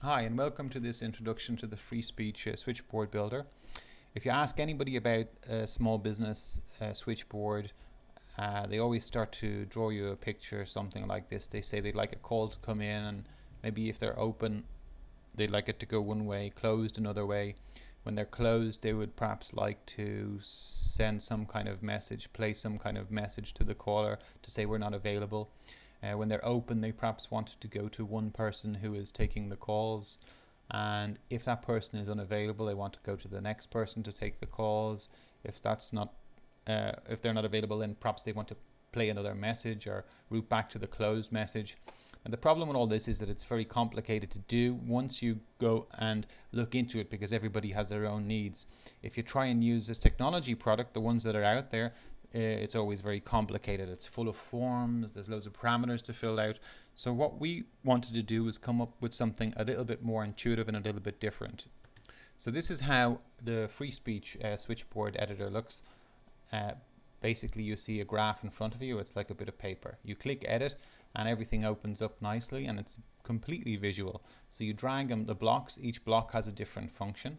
Hi, and welcome to this introduction to the Freespeech switchboard builder. If you ask anybody about a small business switchboard, they always start to draw you a picture, something like this. They say they'd like a call to come in, and maybe if they're open, they'd like it to go one way, closed another way. When they're closed, they would perhaps like to send some kind of message, play some kind of message to the caller to say we're not available. When they're open, they perhaps want to go to one person who is taking the calls, and if that person is unavailable, they want to go to the next person to take the calls. If that's not, if they're not available, then perhaps they want to play another message or route back to the closed message. And the problem with all this is that it's very complicated to do once you go and look into it, because everybody has their own needs. If you try and use this technology product, the ones that are out there, it's always very complicated. It's full of forms, there's loads of parameters to fill out. So what we wanted to do is come up with something a little bit more intuitive and a little bit different. So this is how the Freespeech switchboard editor looks. Basically, you see a graph in front of you. It's like a bit of paper. You click edit and everything opens up nicely, and it's completely visual. So you drag the blocks. Each block has a different function.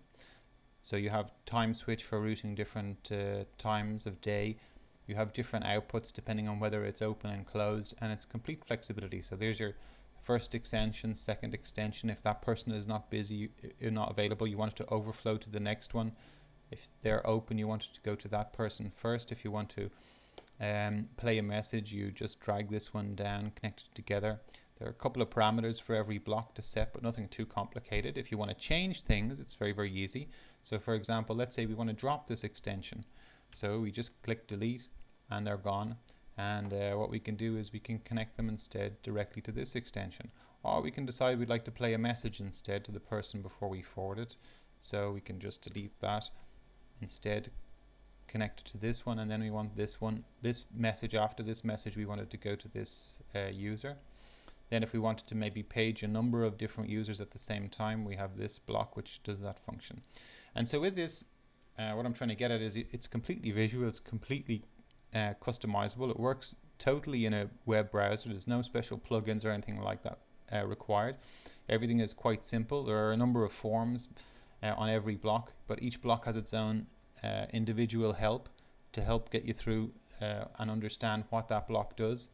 So you have time switch for routing different times of day. You have different outputs depending on whether it's open and closed, and it's complete flexibility. So there's your first extension, second extension. If that person is not busy, not available, you want it to overflow to the next one. If they're open, you want it to go to that person first. If you want to play a message, you just drag this one down, connect it together. There are a couple of parameters for every block to set, but nothing too complicated. If you want to change things, it's very, very easy. So for example, let's say we want to drop this extension. So we just click delete and they're gone. And what we can do is we can connect them instead directly to this extension. Or we can decide we'd like to play a message instead to the person before we forward it. So we can just delete that. Instead, connect to this one, and then we want this one, this message. After this message, we want it to go to this user. Then if we wanted to maybe page a number of different users at the same time, we have this block which does that function. And so with this, what I'm trying to get at is it's completely visual, it's completely customizable. It works totally in a web browser. There's no special plugins or anything like that required. Everything is quite simple. There are a number of forms on every block, but each block has its own individual help to help get you through and understand what that block does.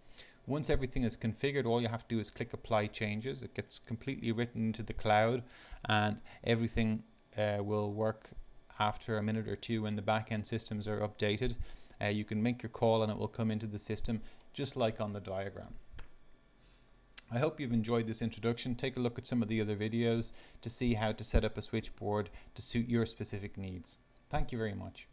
Once everything is configured, all you have to do is click apply changes. It gets completely written into the cloud, and everything will work after a minute or two when the back-end systems are updated. You can make your call and it will come into the system just like on the diagram. I hope you've enjoyed this introduction. Take a look at some of the other videos to see how to set up a switchboard to suit your specific needs. Thank you very much.